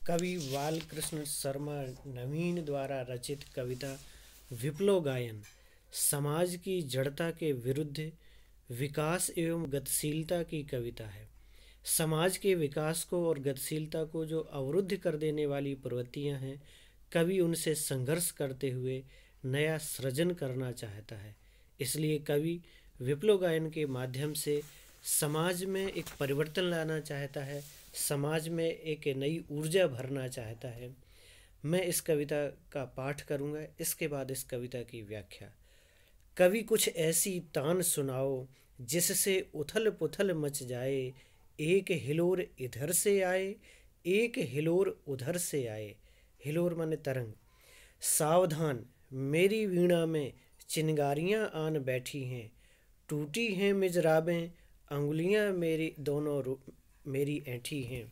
कवि बालकृष्ण शर्मा नवीन द्वारा रचित कविता विप्लव गायन समाज की जड़ता के विरुद्ध विकास एवं गतिशीलता की कविता है। समाज के विकास को और गतिशीलता को जो अवरुद्ध कर देने वाली प्रवृत्तियां हैं, कवि उनसे संघर्ष करते हुए नया सृजन करना चाहता है। इसलिए कवि विप्लव गायन के माध्यम से समाज में एक परिवर्तन लाना चाहता है, समाज में एक नई ऊर्जा भरना चाहता है। मैं इस कविता का पाठ करूंगा, इसके बाद इस कविता की व्याख्या। कवि कुछ ऐसी तान सुनाओ जिससे उथल पुथल मच जाए, एक हिलोर इधर से आए, एक हिलोर उधर से आए। हिलोर माने तरंग। सावधान मेरी वीणा में चिंगारियां आन बैठी हैं, टूटी हैं मिजराबें, अंगुलियां मेरी दोनों मेरी ऐंठी हैं।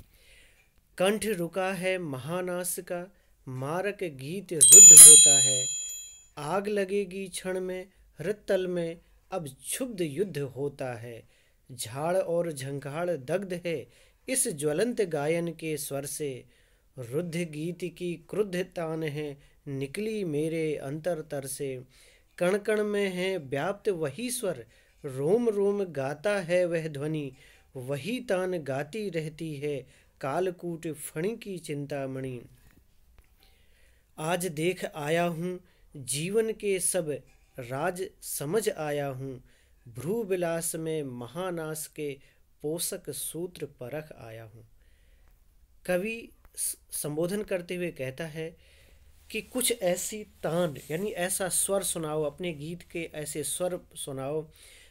कंठ रुका है महानास का, मारक गीत रुद्ध होता है। आग लगेगी क्षण में हृतल में, अब क्षुब्ध युद्ध होता है। झाड़ और झंखाड़ दग्ध है इस ज्वलंत गायन के स्वर से, रुद्ध गीत की क्रुद्ध तान है निकली मेरे अंतरतर से। कण कण में है व्याप्त वही स्वर, रोम रोम गाता है वह ध्वनि, वही तान गाती रहती है कालकूट फणी की चिंतामणि। आज देख आया हूँ जीवन के सब राज समझ आया हूँ, भ्रू विलास में महानास के पोषक सूत्र परख आया हूँ। कवि संबोधन करते हुए कहता है कि कुछ ऐसी तान यानी ऐसा स्वर सुनाओ, अपने गीत के ऐसे स्वर सुनाओ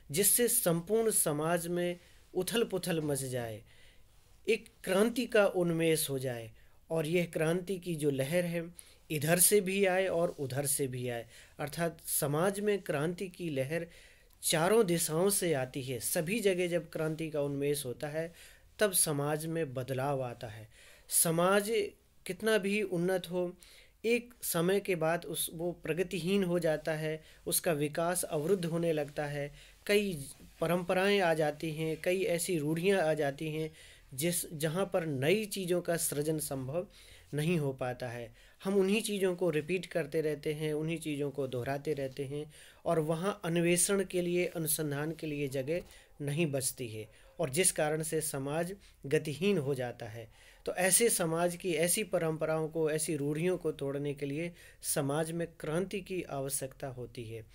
जिससे संपूर्ण समाज में उथल पुथल मच जाए, एक क्रांति का उन्मेष हो जाए। और यह क्रांति की जो लहर है इधर से भी आए और उधर से भी आए, अर्थात समाज में क्रांति की लहर चारों दिशाओं से आती है। सभी जगह जब क्रांति का उन्मेष होता है तब समाज में बदलाव आता है। समाज कितना भी उन्नत हो, एक समय के बाद वो प्रगतिहीन हो जाता है, उसका विकास अवरुद्ध होने लगता है। कई परंपराएं आ जाती हैं, कई ऐसी रूढ़ियां आ जाती हैं जहाँ पर नई चीज़ों का सृजन संभव नहीं हो पाता है। हम उन्हीं चीज़ों को रिपीट करते रहते हैं, उन्हीं चीज़ों को दोहराते रहते हैं और वहाँ अन्वेषण के लिए, अनुसंधान के लिए जगह नहीं बचती है, और जिस कारण से समाज गतिहीन हो जाता है। तो ऐसे समाज की ऐसी परंपराओं को, ऐसी रूढ़ियों को तोड़ने के लिए समाज में क्रांति की आवश्यकता होती है।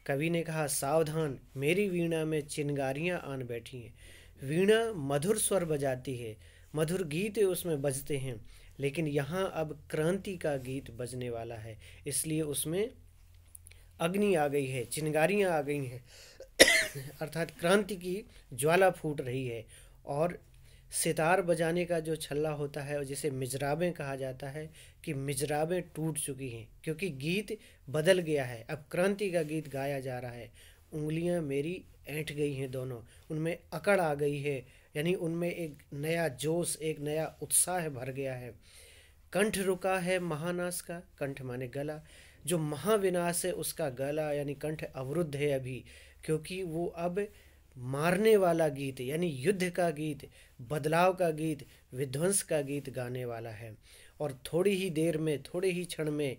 कवि ने कहा, सावधान मेरी वीणा में चिंगारियां आन बैठी हैं। वीणा मधुर स्वर बजाती है, मधुर गीत उसमें बजते हैं, लेकिन यहाँ अब क्रांति का गीत बजने वाला है, इसलिए उसमें अग्नि आ गई है, चिंगारियाँ आ गई हैं अर्थात क्रांति की ज्वाला फूट रही है। और सितार बजाने का जो छल्ला होता है, जिसे मिजराबें कहा जाता है, कि मिजराबें टूट चुकी हैं क्योंकि गीत बदल गया है, अब क्रांति का गीत गाया जा रहा है। उंगलियां मेरी ऐंठ गई हैं दोनों, उनमें अकड़ आ गई है, यानी उनमें एक नया जोश, एक नया उत्साह भर गया है। कंठ रुका है महानाश का, कंठ माने गला, जो महाविनाश है उसका गला यानी कंठ अवरुद्ध है अभी, क्योंकि वो अब मारने वाला गीत यानी युद्ध का गीत, बदलाव का गीत, विध्वंस का गीत गाने वाला है। और थोड़ी ही देर में, थोड़े ही क्षण में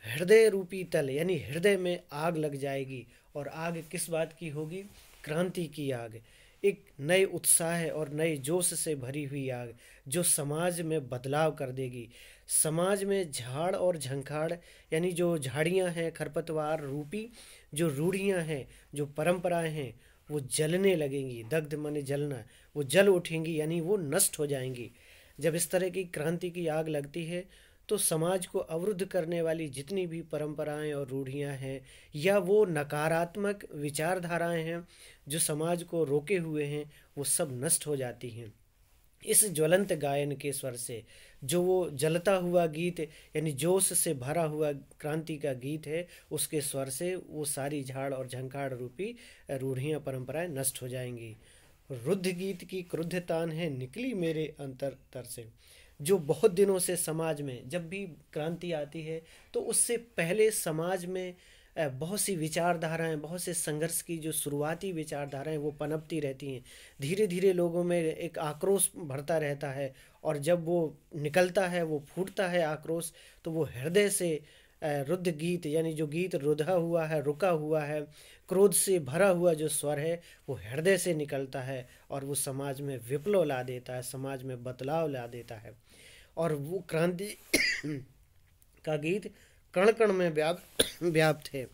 हृदय रूपी तल यानी हृदय में आग लग जाएगी। और आग किस बात की होगी? क्रांति की आग, एक नए उत्साह और नए जोश से भरी हुई आग जो समाज में बदलाव कर देगी। समाज में झाड़ और झंखाड़ यानी जो झाड़ियाँ हैं, खरपतवार रूपी जो रूढ़ियाँ हैं, जो परंपराएं हैं, वो जलने लगेंगी। दग्ध माने जलना, वो जल उठेंगी यानी वो नष्ट हो जाएंगी। जब इस तरह की क्रांति की आग लगती है तो समाज को अवरुद्ध करने वाली जितनी भी परंपराएं और रूढ़ियां हैं, या वो नकारात्मक विचारधाराएं हैं जो समाज को रोके हुए हैं, वो सब नष्ट हो जाती हैं। इस ज्वलंत गायन के स्वर से, जो वो जलता हुआ गीत यानी जोश से भरा हुआ क्रांति का गीत है, उसके स्वर से वो सारी झाड़ और झंखाड़ रूपी रूढ़ियाँ परंपराएं नष्ट हो जाएंगी। रुद्ध गीत की क्रुद्ध तान है निकली मेरे अंतर से, जो बहुत दिनों से समाज में जब भी क्रांति आती है तो उससे पहले समाज में बहुत सी विचारधाराएं, बहुत से संघर्ष की जो शुरुआती विचारधाराएं वो पनपती रहती हैं। धीरे धीरे लोगों में एक आक्रोश भरता रहता है, और जब वो निकलता है, वो फूटता है आक्रोश, तो वो हृदय से रुद्ध गीत, यानी जो गीत रुधा हुआ है, रुका हुआ है, क्रोध से भरा हुआ जो स्वर है, वो हृदय से निकलता है और वो समाज में विप्लव ला देता है, समाज में बदलाव ला देता है। और वो क्रांति का गीत कण कण में व्याप्त है।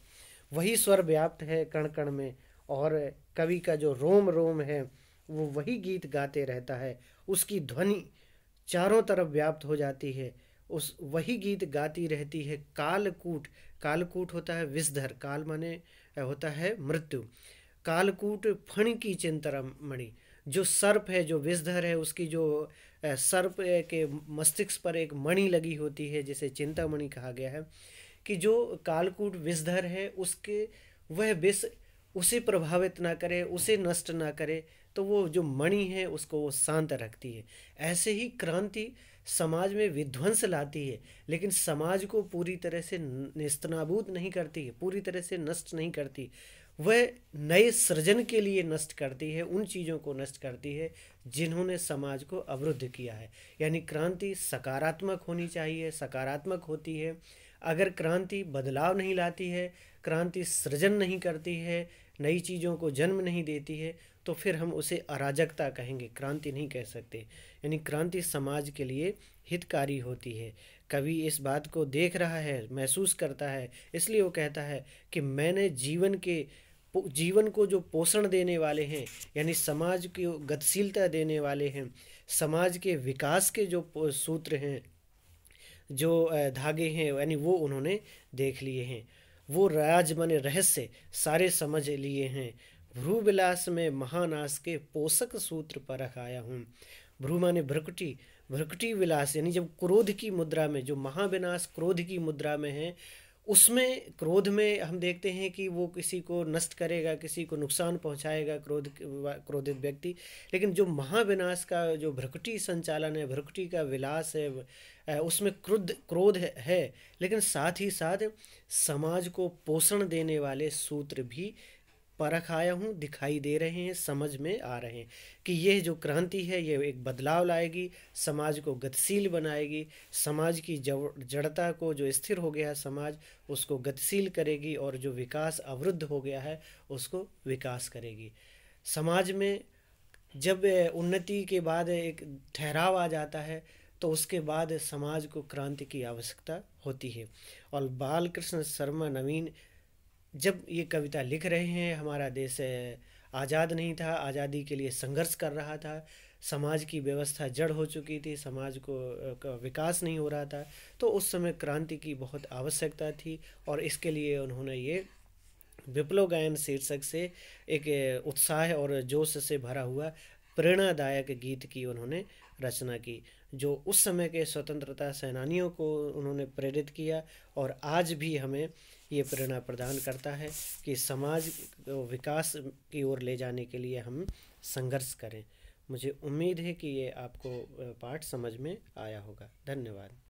वही स्वर व्याप्त है कण कण में, और कवि का जो रोम रोम है वो वही गीत गाते रहता है। उसकी ध्वनि चारों तरफ व्याप्त हो जाती है, उस वही गीत गाती रहती है। कालकूट, कालकूट होता है विषधर, काल माने होता है मृत्यु। कालकूट फण की चिंतनमणि, जो सर्प है, जो विषधर है, उसकी जो सर्प के मस्तिष्क पर एक मणि लगी होती है जिसे चिंतामणि कहा गया है, कि जो कालकूट विषधर है उसके वह विष उसे प्रभावित ना करे, उसे नष्ट ना करे, तो वो जो मणि है उसको वो शांत रखती है। ऐसे ही क्रांति समाज में विध्वंस लाती है, लेकिन समाज को पूरी तरह से नेस्तनाबूद नहीं करती है, पूरी तरह से नष्ट नहीं करती। वह नए सृजन के लिए नष्ट करती है, उन चीज़ों को नष्ट करती है जिन्होंने समाज को अवरुद्ध किया है। यानी क्रांति सकारात्मक होनी चाहिए, सकारात्मक होती है। अगर क्रांति बदलाव नहीं लाती है, क्रांति सृजन नहीं करती है, नई चीज़ों को जन्म नहीं देती है, तो फिर हम उसे अराजकता कहेंगे, क्रांति नहीं कह सकते। यानी क्रांति समाज के लिए हितकारी होती है। कवि इस बात को देख रहा है, महसूस करता है, इसलिए वो कहता है कि मैंने जीवन को जो पोषण देने वाले हैं, यानी समाज की गतिशीलता देने वाले हैं, समाज के विकास के जो सूत्र हैं, जो धागे हैं, यानी वो उन्होंने देख लिए हैं। वो राज माने रहस्य सारे समझ लिए हैं। भ्रू विलास में महानाश के पोषक सूत्र परख आया हूँ। भ्रू माने भ्रकुटी, भ्रकुटी विलास यानी जब क्रोध की मुद्रा में, जो महाविनाश क्रोध की मुद्रा में है, उसमें क्रोध में हम देखते हैं कि वो किसी को नष्ट करेगा, किसी को नुकसान पहुंचाएगा, क्रोधित व्यक्ति। लेकिन जो महाविनाश का जो भ्रकुटी संचालन है, भ्रकुटी का विलास है, उसमें क्रोध है, लेकिन साथ ही साथ समाज को पोषण देने वाले सूत्र भी परख आया हूँ, दिखाई दे रहे हैं, समझ में आ रहे हैं कि यह जो क्रांति है ये एक बदलाव लाएगी, समाज को गतिशील बनाएगी, समाज की जड़ता को, जो स्थिर हो गया है समाज, उसको गतिशील करेगी, और जो विकास अवरुद्ध हो गया है उसको विकास करेगी। समाज में जब उन्नति के बाद एक ठहराव आ जाता है, तो उसके बाद समाज को क्रांति की आवश्यकता होती है। और बालकृष्ण शर्मा नवीन जब ये कविता लिख रहे हैं, हमारा देश आज़ाद नहीं था, आज़ादी के लिए संघर्ष कर रहा था, समाज की व्यवस्था जड़ हो चुकी थी, समाज का विकास नहीं हो रहा था, तो उस समय क्रांति की बहुत आवश्यकता थी। और इसके लिए उन्होंने ये विप्लव गायन शीर्षक से एक उत्साह और जोश से भरा हुआ प्रेरणादायक गीत की उन्होंने रचना की, जो उस समय के स्वतंत्रता सेनानियों को उन्होंने प्रेरित किया, और आज भी हमें ये प्रेरणा प्रदान करता है कि समाज को विकास की ओर ले जाने के लिए हम संघर्ष करें। मुझे उम्मीद है कि ये आपको पाठ समझ में आया होगा। धन्यवाद।